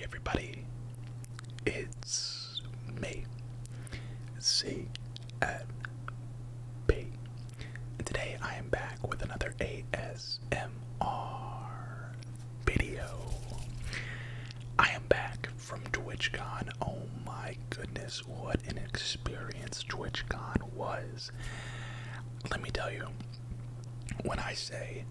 everybody, it's me, CFP, and today I am back with another ASMR video. I am back from TwitchCon. Oh my goodness, what an experience TwitchCon was. Let me tell you, when I say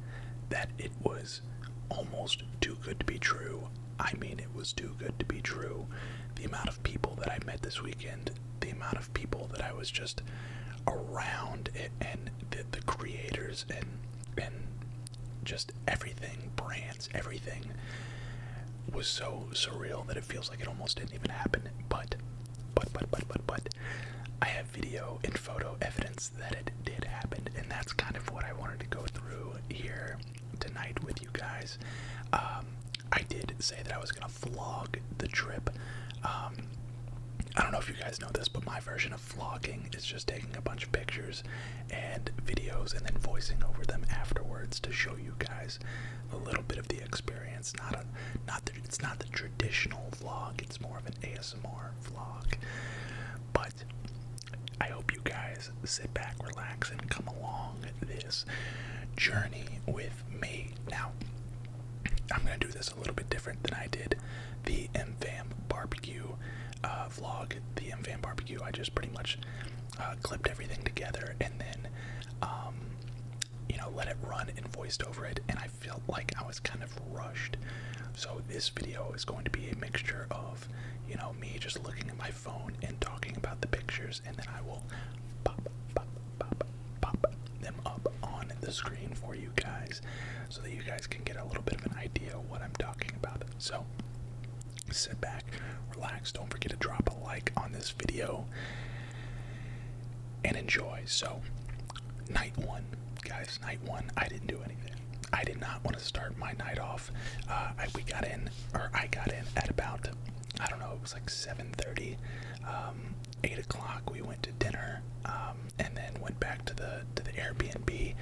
that it was almost too good to be true, I mean it was too good to be true. The amount of people that I met this weekend, the amount of people that I was just around, and the creators and just everything, brands, everything was so surreal that it feels like it almost didn't even happen. But I have video and photo evidence that it did happen, and that's kind of what I wanted to go through here tonight with you guys. I did say that I was gonna vlog the trip. I don't know if you guys know this, but my version of vlogging is just taking a bunch of pictures and videos and then voicing over them afterwards to show you guys a little bit of the experience. It's not the traditional vlog, it's more of an ASMR vlog. But I hope you guys sit back, relax, and come along this journey with me. Now, I'm going to do this a little bit different than I did the MFAM barbecue vlog. The MFAM barbecue, I just pretty much clipped everything together and then, let it run and voiced over it, and I felt like I was kind of rushed. So this video is going to be a mixture of, me just looking at my phone and talking about the pictures, and then I will pop them up on the screen for you guys so that you guys can get a little bit of an idea of what I'm talking about. So sit back, relax, don't forget to drop a like on this video and enjoy. So night one, guys, night one, I didn't do anything. I did not want to start my night off. I got in at about, I don't know, it was like 7:30, 8 o'clock. We went to dinner, and then went back to the Airbnb.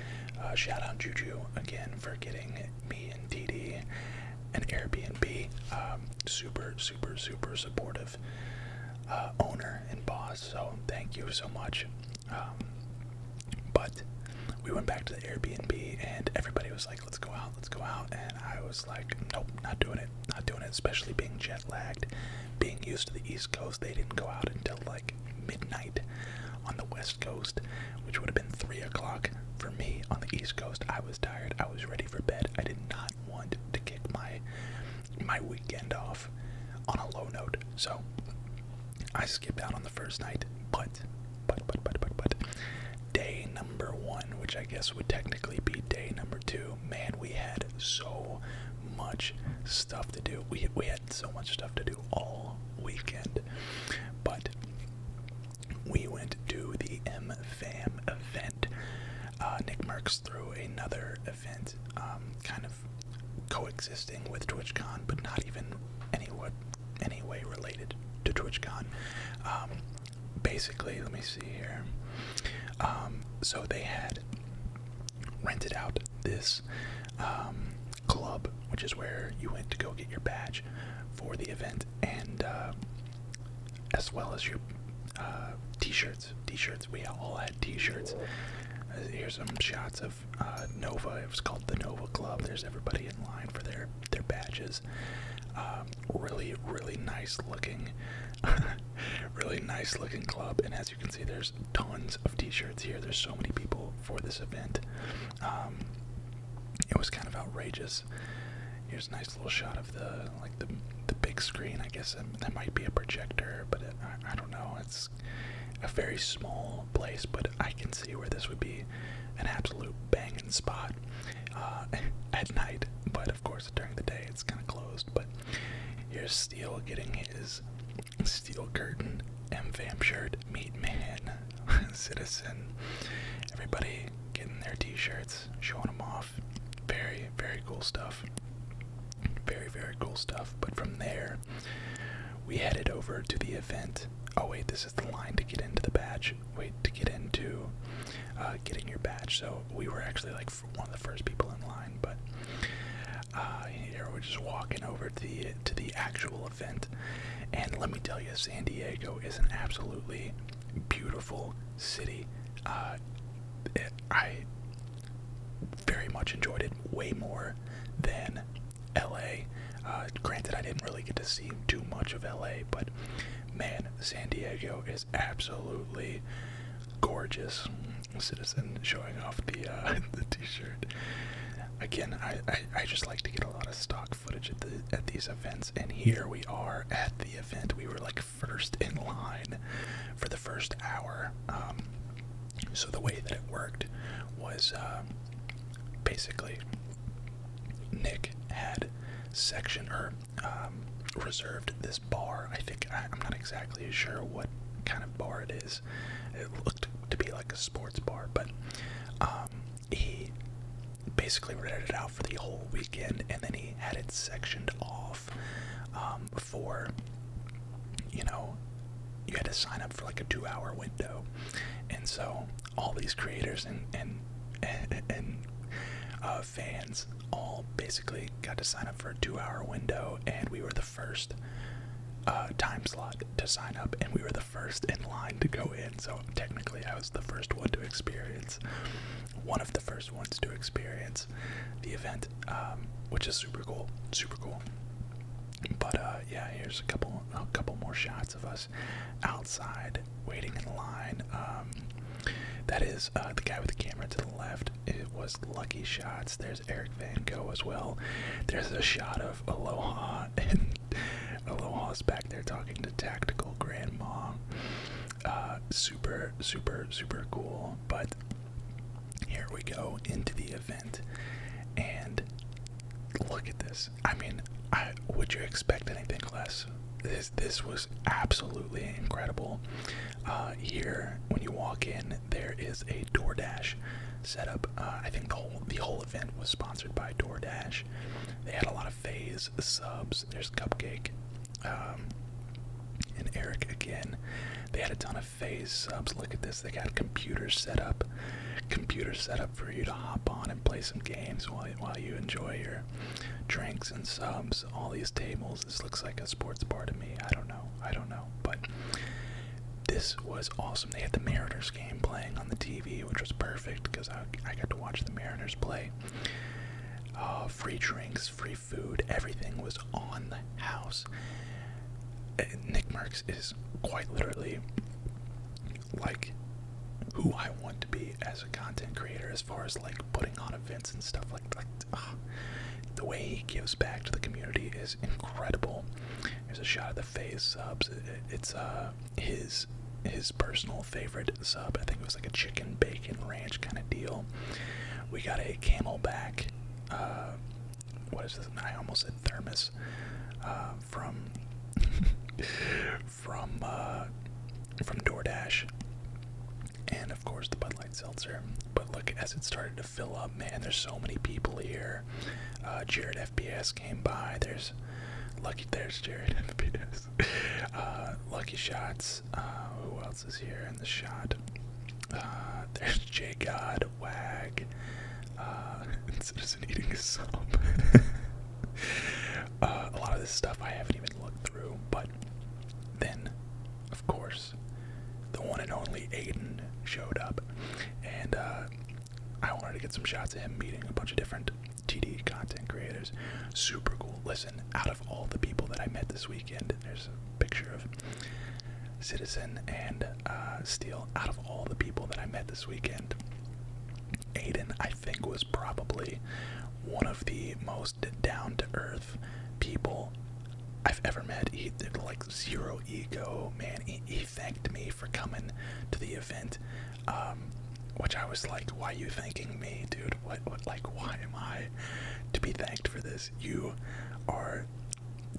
Shout out Juju again for getting me and DD an Airbnb. Super supportive owner and boss. So thank you so much. But we went back to the Airbnb and everybody was like, let's go out, and I was like, nope, not doing it, especially being jet lagged, being used to the East Coast. They didn't go out until like midnight on the West Coast, which would have been 3 o'clock for me on the East Coast. I was tired, I was ready for bed. I did not want to kick my weekend off on a low note, so I skipped out on the first night. But day number one, which I guess would technically be day number two, man, we had so much stuff to do. We had so much stuff to do all weekend. But we went to the MFAM event. Nick Merckx threw another event, kind of coexisting with TwitchCon, but not even any way related to TwitchCon. Basically, let me see here. So they had rented out this club, which is where you went to go get your badge for the event, and as well as your t-shirts. We all had t-shirts. Here's some shots of Nova. It was called the Nova Club. There's everybody in line for their badges. Really nice looking really nice looking club, and as you can see, there's tons of t-shirts here. There's so many people for this event. It was kind of outrageous. Here's a nice little shot of the big screen. I guess that might be a projector, but I don't know. It's a very small place, but I can see where this would be an absolute banging spot at night. But of course, during the day, it's kind of closed. But here's Steel getting his Steel Curtain MFAM shirt. Meat Man, Citizen, everybody getting their t-shirts, showing them off. Very cool stuff. Very cool stuff. But from there, we headed over to the event. Oh wait, this is the line to get into the badge. Wait, to get into getting your badge. So we were actually like one of the first people in line, but Here we're just walking over to the actual event, and let me tell you, San Diego is an absolutely beautiful city. I very much enjoyed it, way more than LA. Granted, I didn't really get to see too much of LA, but man, San Diego is absolutely gorgeous. Citizen showing off the the t-shirt. Again, I just like to get a lot of stock footage at these events, and here we are at the event. We were like first in line for the first hour. So the way that it worked was basically Nick had reserved this bar. I'm not exactly sure what kind of bar it is. It looked to be like a sports bar, but he basically rented it out for the whole weekend, and then he had it sectioned off for, you know, you had to sign up for like a 2-hour window. And so all these creators and fans all basically got to sign up for a 2-hour window, and we were the first time slot to sign up, and we were the first in line to go in. So technically I was the first one to experience, one of the first ones to experience the event, which is super cool. But yeah, here's a couple more shots of us outside waiting in line. That is the guy with the camera to the left. It was Lucky Shots. There's Eric Van Gogh as well. There's a shot of Aloha, and Aloha's back there talking to Tactical Grandma. Super cool. But here we go into the event, and look at this. I mean, would you expect anything less? This was absolutely incredible. Here, when you walk in, there is a DoorDash setup. I think the whole event was sponsored by DoorDash. They had a lot of FaZe subs. There's Cupcake, and Eric again. They had a ton of FaZe subs. Look at this. They got computers set up for you to hop on and play some games while you enjoy your drinks and subs. All these tables. This looks like a sports bar to me. I don't know, but this was awesome. They had the Mariners game playing on the TV, which was perfect because I got to watch the Mariners play. Free drinks, free food, everything was on the house. Nick Merckx is quite literally like who I want to be as a content creator, as far as like putting on events and stuff like the way he gives back to the community is incredible. There's a shot of the FaZe subs. It's his personal favorite sub. I think it was like a chicken bacon ranch kind of deal. We got a Camelback. What is this? I almost said thermos. From DoorDash, and of course the Bud Light Seltzer. But look, as it started to fill up, man, there's so many people here. Jared FPS came by. There's Jared FPS. Lucky Shots. Who else is here in the shot? There's J God, Wag, Citizen eating a sub. A lot of this stuff I haven't even looked through, but then, of course, the one and only Aiden showed up, and I wanted to get some shots of him meeting a bunch of different TD content creators. Super cool. Listen, out of all the people that I met this weekend, there's a picture of Citizen and Steel. Out of all the people that I met this weekend, Aiden, I think, was probably one of the most down-to-earth people I've ever met. He did like zero ego, man. He thanked me for coming to the event, which I was like, why are you thanking me, dude? What, like, why am I to be thanked for this? You are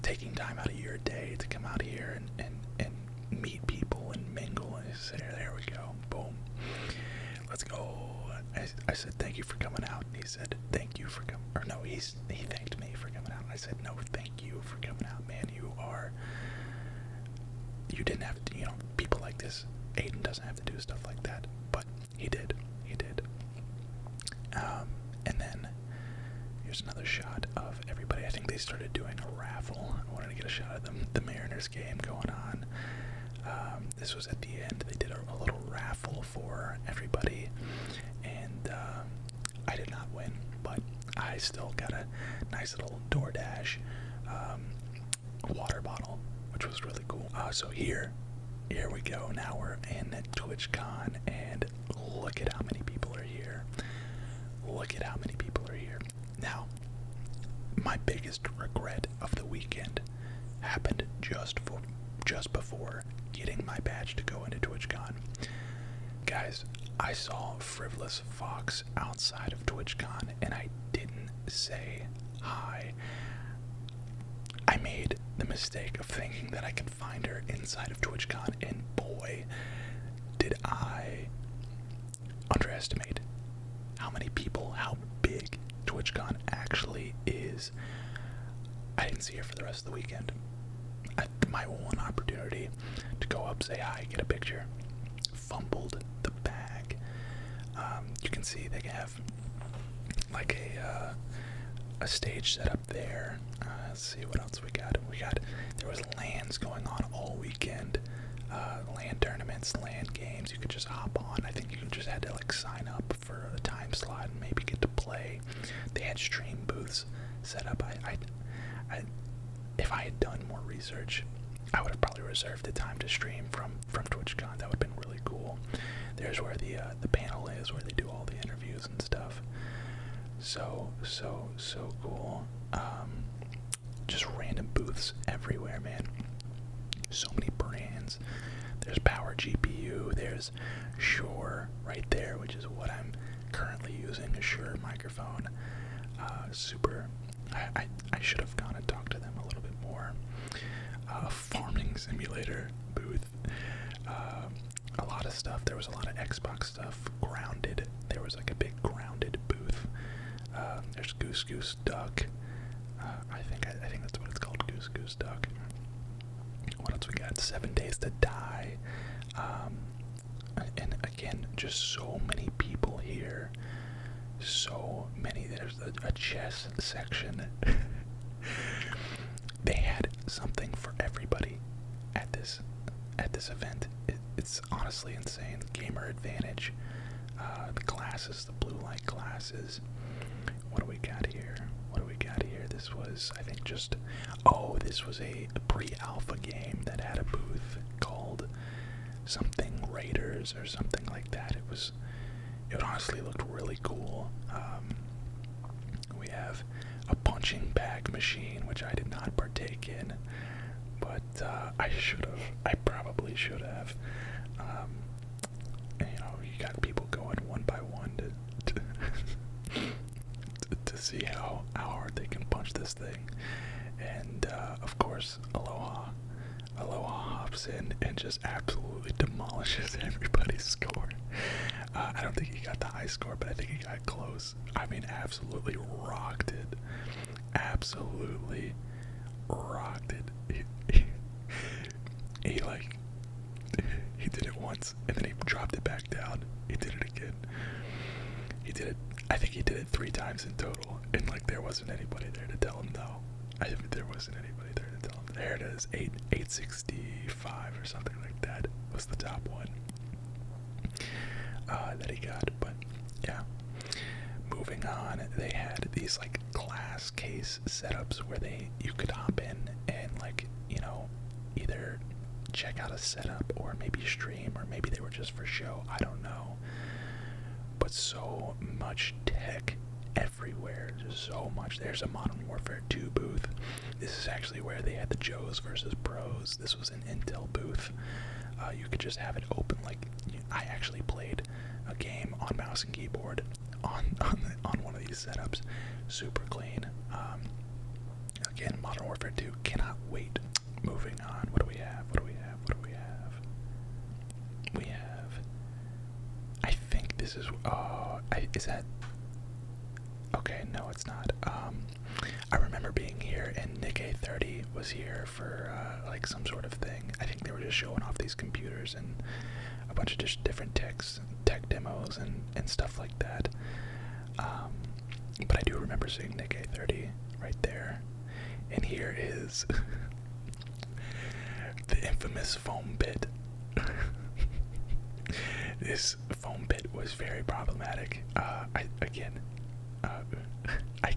taking time out of your day to come out here and meet people and mingle, and say, there we go, boom, let's go. I said, thank you for coming out, and he said, thank you for coming, or no, he thanked me for coming out. I said, no, thank you for coming out, man. You didn't have to, people like this, Aiden doesn't have to do stuff like that, but he did. And then, here's another shot of everybody. I think they started doing a raffle. I wanted to get a shot of them. The Mariners game going on. This was at the end. They did a little raffle for everybody, and I did not win, but I still got a nice little DoorDash water bottle, which was really cool. So here we go. Now we're in TwitchCon, and look at how many people are here. Look at how many people are here. Now, my biggest regret of the weekend happened just before getting my badge to go into TwitchCon. Guys, I saw Frivolous Fox outside of TwitchCon, and I didn't say hi. I made the mistake of thinking that I could find her inside of TwitchCon, and boy, did I underestimate how many people, how big TwitchCon actually is. I didn't see her for the rest of the weekend. My one opportunity to go up, say hi, get a picture, fumbled the bag. You can see they have like a stage set up there. Let's see what else we got. There was LANs going on all weekend. LAN tournaments, LAN games. You could just hop on. I think you just had to like sign up for a time slot and maybe get to play. They had stream booths set up. If I had done more research, I would have probably reserved the time to stream from TwitchCon. That would have been really cool. There's where the panel is, where they do all the interviews and stuff. So cool. Just random booths everywhere, man. So many brands. There's Power GPU. There's Shure right there, which is what I'm currently using, a Shure microphone. Super. I should have gone and talked to them a little bit more. Farming simulator booth. A lot of stuff. There was a lot of Xbox stuff. Grounded. There was like a big Grounded booth. There's Goose Duck. I think that's what it's called, Goose Duck. What else we got? 7 Days to Die. And again, just so many people here. So many. There's a chess section. They had something for everybody at this event. It's honestly insane. Gamer Advantage, the glasses, the blue light glasses. What do we got here? This was, I think, this was a pre-alpha game that had a booth called something Raiders or something like that. It honestly looked really cool. We have a punching bag machine, which I did not partake in, but I probably should have. And, you got people going one by one to see how hard they can punch this thing. And of course, Aloha hops in and just absolutely demolishes everybody's score. I don't think he got the high score, but I think he got close. I mean, absolutely rocked it. Absolutely rocked it. He did it once, and then he dropped it back down. He did it again. I think he did it 3 times in total, and there wasn't anybody there to tell him no. There wasn't anybody there to tell him. There it is, 865 or something like that was the top one that he got. But yeah, moving on, they had these glass case setups where you could hop in and either check out a setup or maybe stream, or maybe they were just for show. I don't know. But so much tech everywhere, just so much. There's a Modern Warfare 2 booth. This is actually where they had the Joes versus Pros. This was an Intel booth. You could just have it open. I actually played a game on mouse and keyboard on one of these setups. Super clean. Again, Modern Warfare 2. Cannot wait. Moving on. What do we have? We have. I think this is. Is that? Okay, no, it's not. I remember being here, and Nick A30 was here for some sort of thing. I think they were just showing off these computers and a bunch of just different tech demos and stuff like that. But I do remember seeing Nick A30 right there. And here is the infamous foam pit. This foam pit was very problematic. I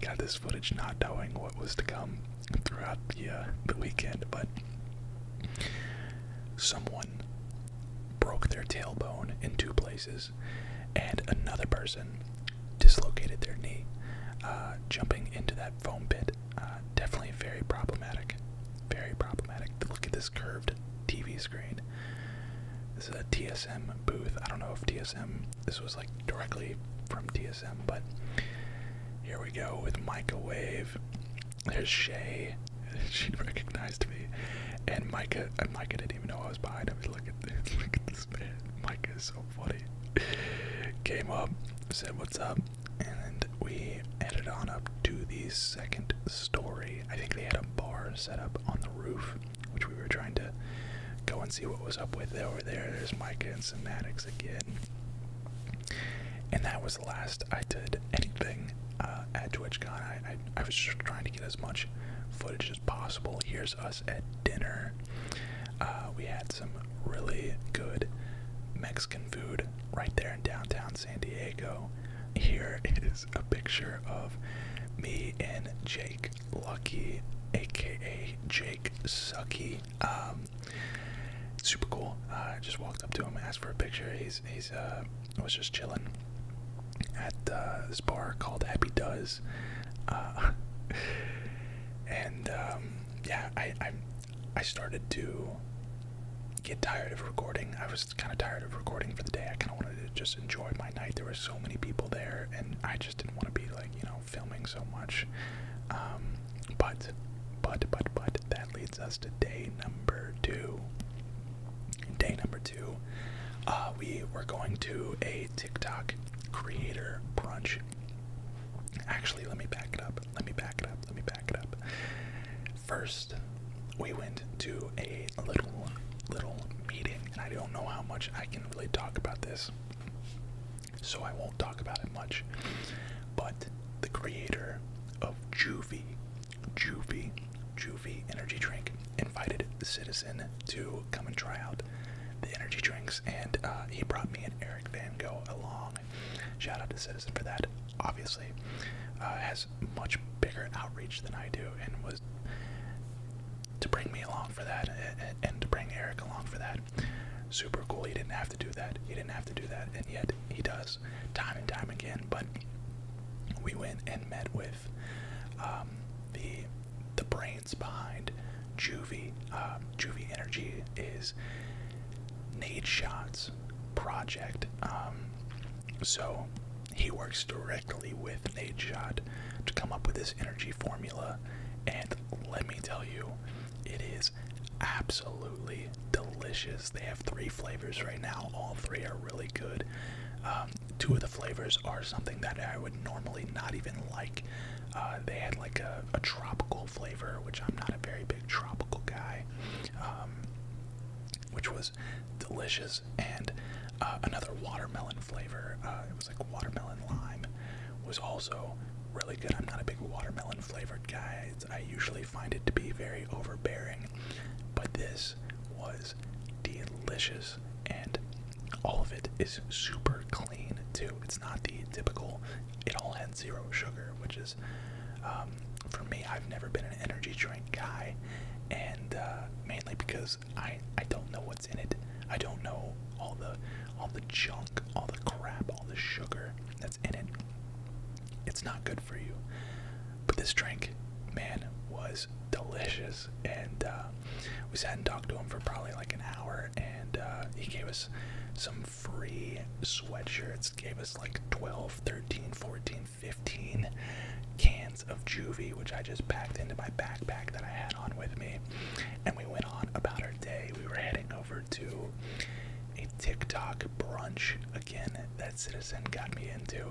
got this footage not knowing what was to come throughout the weekend, but someone broke their tailbone in 2 places, and another person dislocated their knee jumping into that foam pit. Definitely very problematic. Very problematic. Look at this curved TV screen. This is a TSM booth. I don't know if this was like directly from TSM, but here we go with Microwave. There's Shay. She recognized me. And Micah didn't even know I was behind him. Look at this man. Micah is so funny. Came up, said what's up, and we headed on up to the 2nd story. I think they had a bar set up on the roof, which we were trying to go and see what was up with over there. There's Micah and Somatics again. And that was the last I did anything at TwitchCon. I was just trying to get as much footage as possible. Here's us at dinner. We had some really good Mexican food right there in downtown San Diego. Here is a picture of me and Jake Lucky, aka Jake Sucky. Super cool. I just walked up to him, asked for a picture. He's was just chilling at this bar called Happy Does, and yeah, I started to get tired of recording. I was kind of tired of recording for the day. I kind of wanted to just enjoy my night. There were so many people there, and I just didn't want to be like, filming so much. But that leads us to day number 2. Day number 2, we were going to a TikTok creator brunch. Actually, let me back it up. First, we went to a little meeting, and I don't know how much I can really talk about this, so I won't talk about it much. But the creator of Juvie energy drink invited the Citizen to come and try out the energy drinks, and he brought me and Eric Van Gogh along. Shout out to Citizen for that. Obviously, has much bigger outreach than I do, and was to bring me along for that, and to bring Eric along for that. Super cool. He didn't have to do that. And yet he does time and time again. But we went and met with the brains behind Juvie. Juvie Energy is Nate Shot's project. So he works directly with Nate Shot to come up with this energy formula, and let me tell you, it is absolutely delicious. They have 3 flavors right now. All 3 are really good. 2 of the flavors are something that I would normally not even like. They had like a tropical flavor, which I'm not a very big tropical guy, which was delicious, and another watermelon flavor. It was like watermelon lime, was also really good. I'm not a big watermelon flavored guy. I usually find it to be very overbearing, but this was delicious, and all of it is super clean too. It's not the typical, it all had 0 sugar, which is, for me, I've never been an energy drink guy, and mainly because I don't know what's in it. I don't know all the junk, all the crap, all the sugar that's in it. It's not good for you. But this drink, man, was delicious, and we sat and talked to him for probably like an hour, and he gave us some free sweatshirts, gave us like 12, 13, 14, 15 cans of Juvie, which I just packed into my backpack that I had on with me, and we went on about our day. We were heading over to a TikTok brunch, again, that Citizen got me into.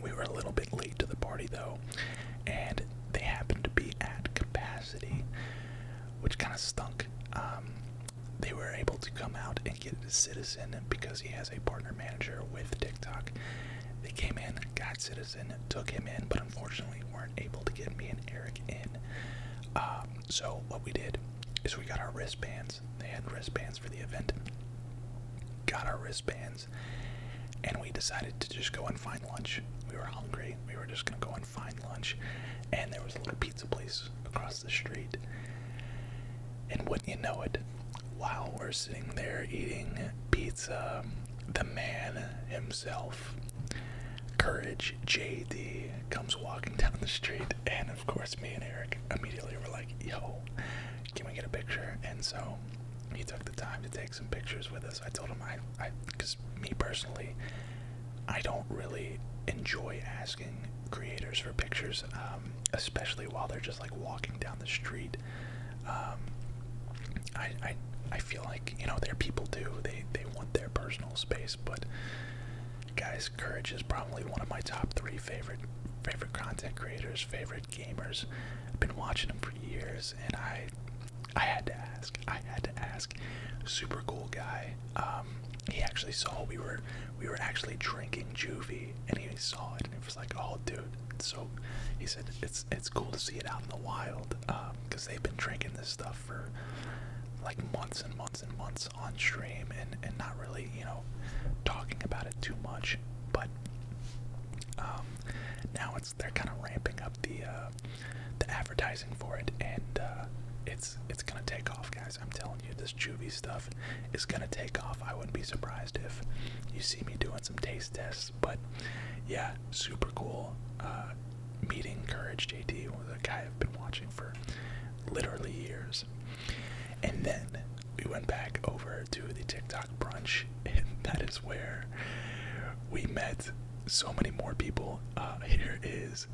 We were a little bit late to the party though, and they happened to be at capacity, which kind of stunk. They were able to come out and get a Citizen because he has a partner manager with TikTok, They came in, got Citizen, took him in, but unfortunately weren't able to get me and Eric in. So what we did is we got our wristbands. They had wristbands for the event. Got our wristbands, and we decided to just go and find lunch. We were hungry. We were just gonna go and find lunch, and there was a little pizza place across the street. And wouldn't you know it, while we're sitting there eating pizza, the man himself, CourageJD, comes walking down the street, and of course me and Eric immediately were like, yo, can we get a picture? And so he took the time to take some pictures with us. I told him because me personally, I don't really enjoy asking creators for pictures, especially while they're just like walking down the street. I feel like, you know, they're people too. They want their personal space, but guys, Courage is probably one of my top 3 favorite content creators, favorite gamers. I've been watching him for years, and I had to ask. Super cool guy. He actually saw we were actually drinking Juvie, and he saw it, and it was like, oh dude. So he said it's cool to see it out in the wild, because they've been drinking this stuff for like months and months and months on stream, and not really, you know, talking about it too much. But now they're kind of ramping up the advertising for it, and it's gonna take off, guys. I'm telling you, this Juvie stuff is gonna take off. I wouldn't be surprised if you see me doing some taste tests. But yeah, super cool. Meeting CourageJD, was a guy I've been watching for literally years. And then we went back over to the TikTok brunch, and that is where we met so many more people. Here is,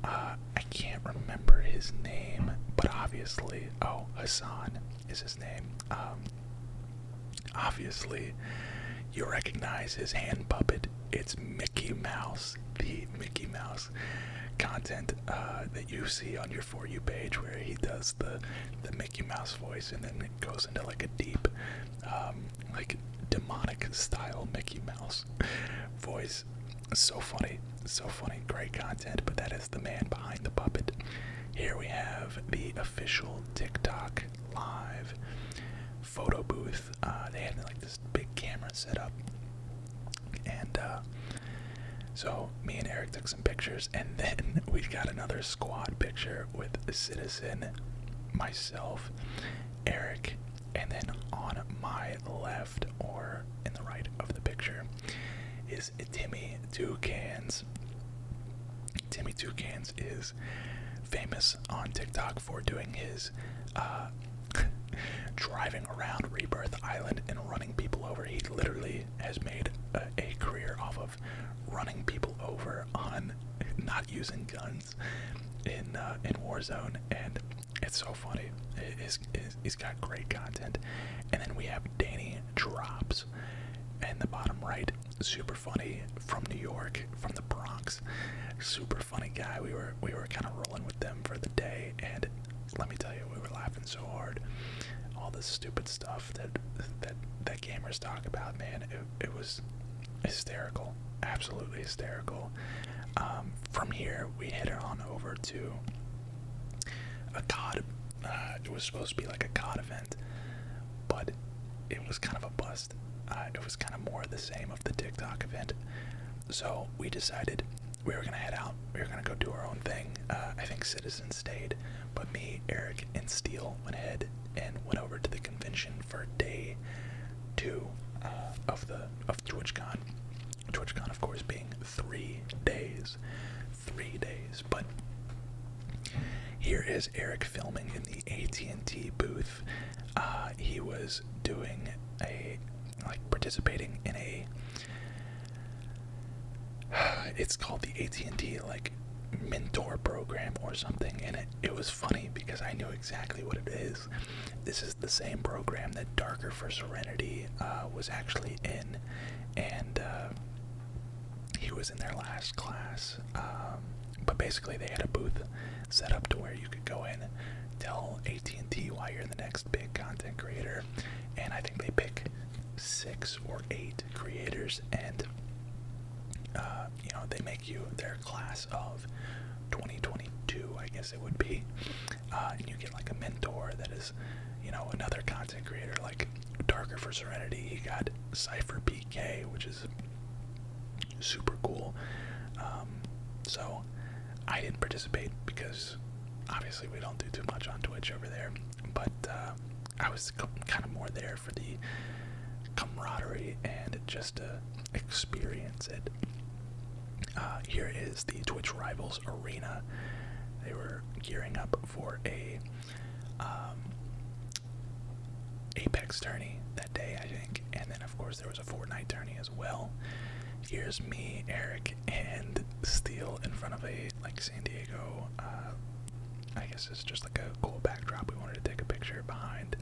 I can't remember his name, but obviously, oh, Hassan is his name. Obviously, you recognize his hand puppet. It's Mickey Mouse, the Mickey Mouse content that you see on your For You page, where he does the Mickey Mouse voice, and then it goes into like a deep, like demonic style Mickey Mouse voice. So funny, great content. But that is the man behind the puppet. Here we have the official TikTok live photo booth. They had like this big camera set up, and so me and Eric took some pictures, and then we got another squad picture with a Citizen, myself, Eric, and then on my left, or in the right of the picture, is Timmy Two Cans. Timmy Two Cans is famous on TikTok for doing his driving around Rebirth Island and running people over. He literally has made a career off of running people over on not using guns in Warzone, and it's so funny. He's got great content. And then we have Danny Drops in the bottom right, super funny, from New York, from the Bronx, super funny guy. We were kind of rolling with them for the day, and let me tell you, we were laughing so hard. All this stupid stuff that gamers talk about, man, it was hysterical, absolutely hysterical. From here, we headed on over to a COD. It was supposed to be like a COD event, but it was kind of a bust. It was kind of more of the same of the TikTok event. So we decided we were gonna head out. We were gonna go do our own thing. I think Citizen stayed, but me, Eric, and Steele went ahead and went over to the convention for day 2 of TwitchCon. TwitchCon, of course, being 3 days. 3 days. But here is Eric filming in the AT&T booth. He was doing participating in a, it's called the AT&T mentor program or something, and it was funny because I knew exactly what it is. This is the same program that Darker for Serenity was actually in, and he was in their last class. But basically they had a booth set up to where you could go in, tell AT&T why you're the next big content creator, and I think they pick 6 or 8 creators, and you know, they make you their class of 2022, I guess it would be, and you get like a mentor that is, you know, another content creator like Darker for Serenity. You got Cypher PK, which is super cool. So I didn't participate because obviously we don't do too much on Twitch over there, but I was kind of more there for the camaraderie and just to experience it. Here is the Twitch Rivals Arena. They were gearing up for a Apex tourney that day, I think, and then of course there was a FORTNITE tourney as well. Here's me, Eric, and Steel in front of a like San Diego. I guess it's just like a cool backdrop. We wanted to take a picture behind.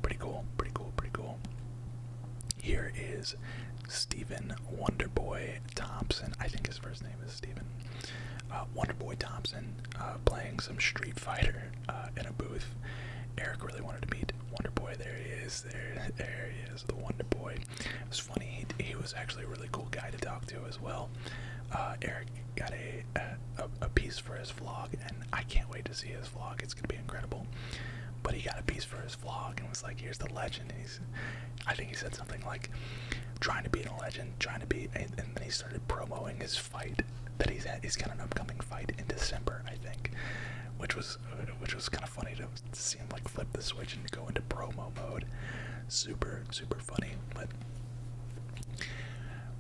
Pretty cool, pretty cool, pretty cool. Here is Steven Wonderboy Thompson. I think his first name is Steven. Wonderboy Thompson playing some Street Fighter in a booth. Eric really wanted to meet Wonderboy. There he is. There he is, the Wonderboy. It was funny. He was actually a really cool guy to talk to as well. Eric got a piece for his vlog, and I can't wait to see his vlog. It's gonna be incredible. But he got a piece for his vlog and was like, "Here's the legend." And I think he said something like, "Trying to beat a legend, trying to beat," and then he started promoting his fight that he's had. He's got an upcoming fight in December, I think, which was kind of funny to see him like flip the switch and go into promo mode. Super funny. But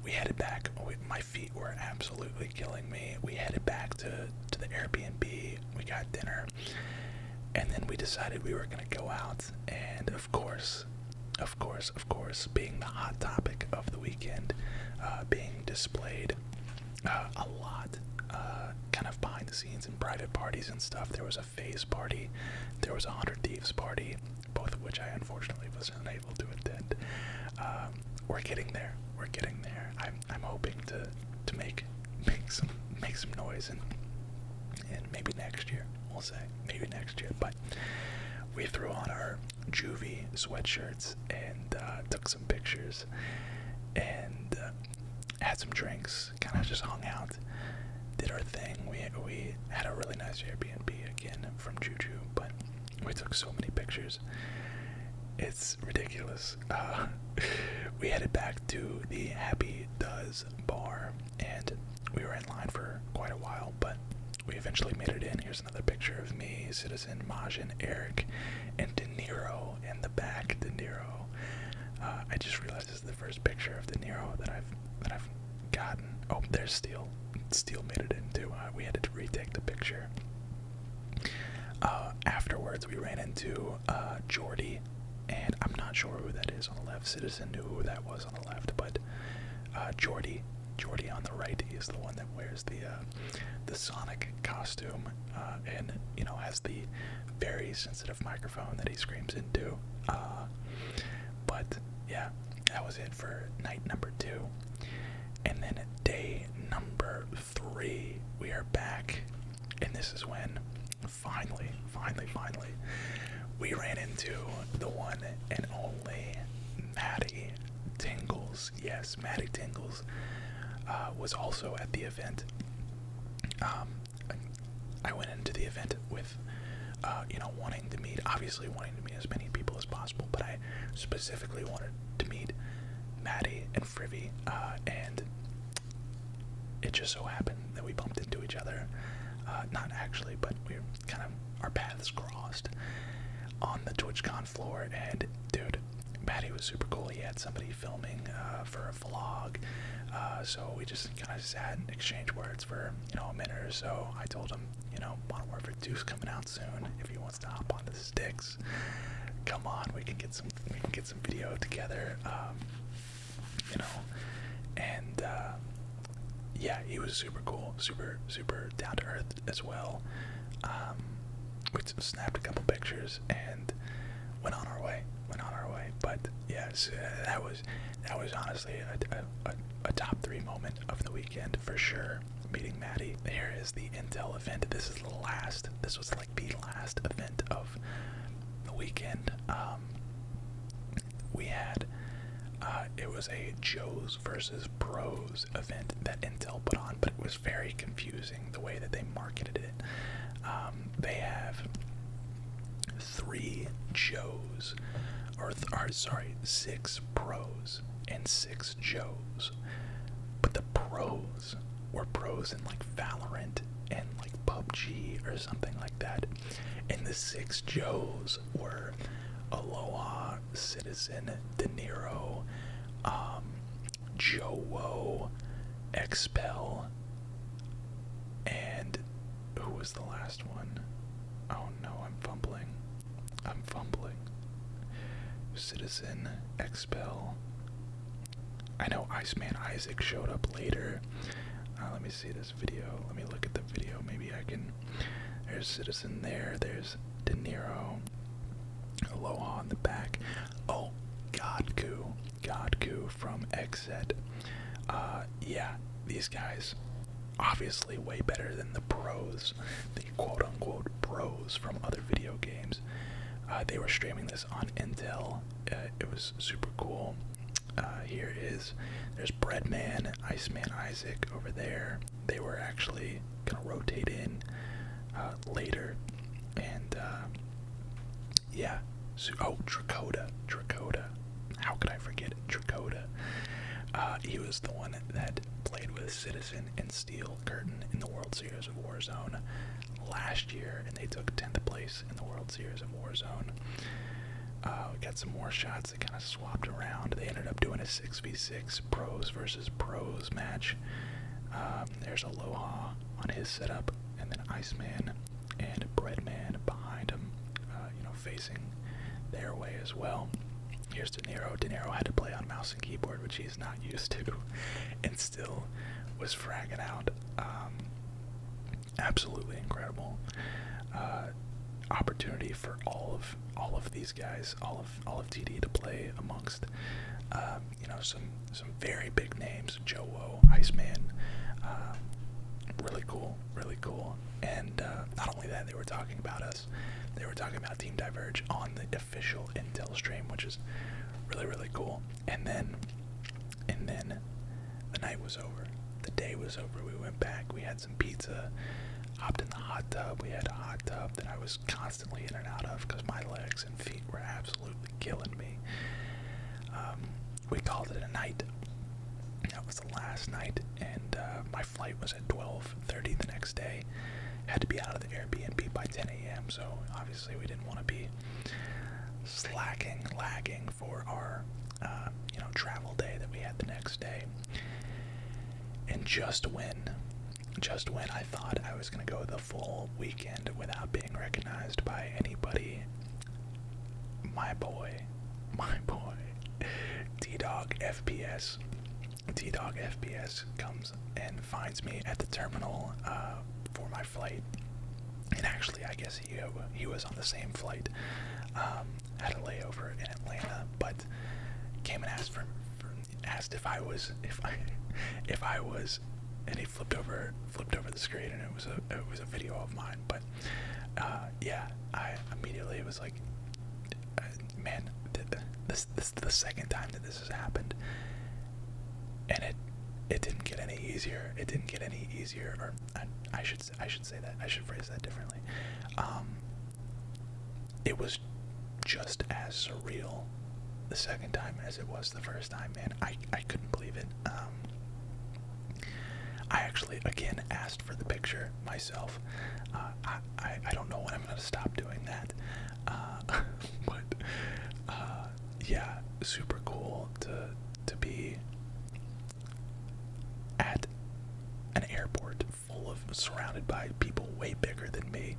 we headed back. My feet were absolutely killing me. We headed back to the Airbnb. We got dinner, and then we decided we were gonna go out. And of course, being the hot topic of the weekend, being displayed a lot, kind of behind the scenes in private parties and stuff. There was a FaZe party, there was a 100 Thieves party, both of which I unfortunately was unable to attend. We're getting there. We're getting there. I'm hoping to make some noise and maybe next year. We'll say maybe next year. But we threw on our Juvie sweatshirts and took some pictures and had some drinks. Kind of just hung out, did our thing. We had a really nice Airbnb again from Juju, but we took so many pictures. It's ridiculous. We headed back to the Happy Does bar, and we were in line for quite a while, but we eventually made it in. Here's another picture of me, Citizen, Majin, Eric, and De Niro in the back. De Niro. I just realized this is the first picture of De Niro that I've gotten. Oh, there's Steel. Steel made it in too. We had to retake the picture. Afterwards, we ran into Jordy, and I'm not sure who that is on the left. Citizen knew who that was on the left, but Jordy on the right is the one that wears the Sonic costume, and you know, has the very sensitive microphone that he screams into. But yeah, that was it for night number 2. And then day number 3, we are back, and this is when finally, we ran into the one and only Maddie Tingles. Yes, Maddie Tingles was also at the event. I went into the event with, you know, wanting to meet as many people as possible, but I specifically wanted to meet Maddie and Frivy, and it just so happened that we bumped into each other. Not actually, but our paths crossed on the TwitchCon floor, and dude, Maddie was super cool. He had somebody filming for a vlog, so we just kind of sat and exchanged words for, you know, a minute or so. I told him, you know, Modern Warfare 2's coming out soon. If he wants to hop on the sticks, come on, we can get some video together, you know. And yeah, he was super cool, super down to earth as well. We snapped a couple pictures and went on our way. But yes, that was honestly a top 3 moment of the weekend for sure. Meeting Maddie. Here is the Intel event. This was like the last event of the weekend. We had It was a Joes versus Pros event that Intel put on, but it was very confusing the way that they marketed it. They have 3 Joes, or sorry, 6 Pros and 6 Joes. But the Pros were pros in like Valorant and like PUBG or something like that. And the 6 Joes were Aloha, Citizen, De Niro, Joe, Expel, and who was the last one? Oh no, I'm fumbling. Citizen, Expel. I know Iceman Isaac showed up later. Let me see this video. Let me look at the video. Maybe I can. There's Citizen there. There's De Niro. Aloha on the back. Oh, Godku from XZ. Yeah, these guys obviously way better than the pros, the quote-unquote pros from other video games. They were streaming this on Intel. It was super cool. There's Breadman, Iceman Isaac over there. They were actually gonna rotate in later, and yeah. So, oh, Tracoda. How could I forget Tracoda? He was the one that played with Citizen and Steel Curtain in the World Series of Warzone last year, and they took 10th place in the World Series of Warzone. We got some more shots that kind of swapped around. They ended up doing a 6v6 pros versus pros match. There's Aloha on his setup, and then Iceman and Breadman behind him, facing their way as well. Here's De Niro. De Niro had to play on mouse and keyboard, which he's not used to, and still was fragging out. Absolutely incredible. Opportunity for all of these guys, all of TD to play amongst, some very big names. Joe, Iceman, really cool, and not only that, they were talking about us. They were talking about Team Diverge on the official Intel stream, which is really cool. And then the night was over. The day was over. We went back. We had some pizza. Hopped in the hot tub. We had a hot tub that I was constantly in and out of because my legs and feet were absolutely killing me. We called it a night. That was the last night, and my flight was at 12:30 the next day. Had to be out of the Airbnb by 10 a.m. So obviously we didn't want to be lagging for our travel day that we had the next day. And just when I thought I was gonna go the full weekend without being recognized by anybody, my boy, DDogFPS comes and finds me at the terminal for my flight. And actually, I guess he was on the same flight, had a layover in Atlanta, but came and asked if I was, and he flipped over the screen, and it was a video of mine. But yeah, I immediately was like, man, this is the second time that this has happened, and it didn't get any easier. It didn't get any easier, or I should say that. I should phrase that differently. It was just as surreal the second time as it was the first time, man. I couldn't believe it. I actually, again, asked for the picture myself. I don't know when I'm going to stop doing that. But, yeah, super cool to be at an airport surrounded by people way bigger than me.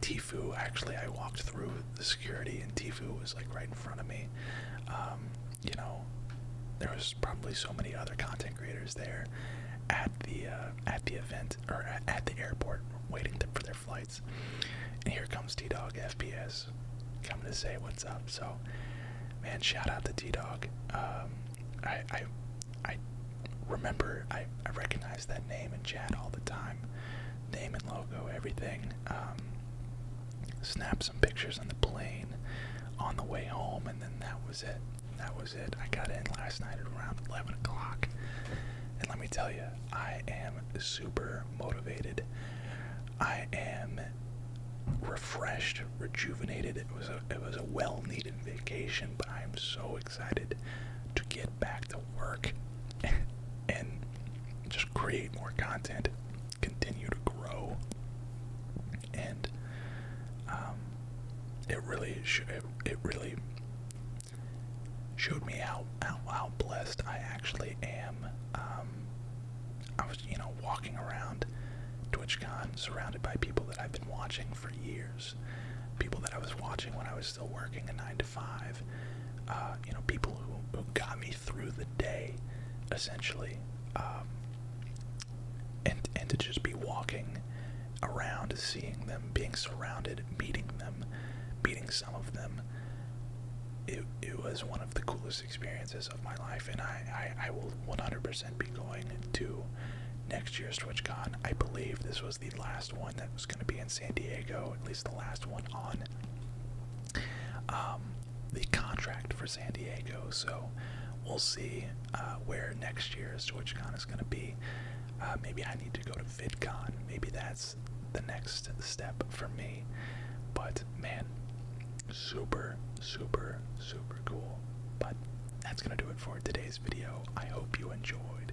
Tfue, actually, I walked through the security, and Tfue was, like, right in front of me. There was probably so many other content creators there at the event, or at the airport, waiting for their flights. And here comes DDogFPS coming to say what's up. So, man, shout out to DDog. I remember, I recognize that name in chat all the time. Name and logo, everything. Snapped some pictures on the plane on the way home, and then that was it. that was it. I got in last night at around 11 o'clock. And let me tell you, I am super motivated. I am refreshed, rejuvenated. It was a well-needed vacation, but I am so excited to get back to work and just create more content, continue to grow, and it really showed me how blessed I actually am. I was, walking around TwitchCon surrounded by people that I've been watching for years, people that I was watching when I was still working a 9 to 5, people who got me through the day, essentially, and to just be walking around, seeing them, being surrounded, meeting them, meeting some of them. It was one of the coolest experiences of my life, and I will 100% be going to next year's TwitchCon. I believe this was the last one that was going to be in San Diego, at least the last one on the contract for San Diego, so we'll see where next year's TwitchCon is going to be. Maybe I need to go to VidCon. Maybe that's the next step for me. But man, super cool. But that's gonna do it for today's video. I hope you enjoyed.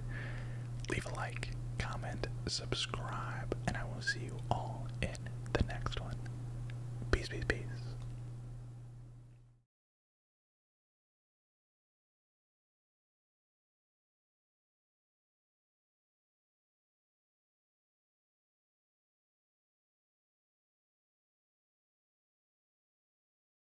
Leave a like, comment, subscribe, and I will see you all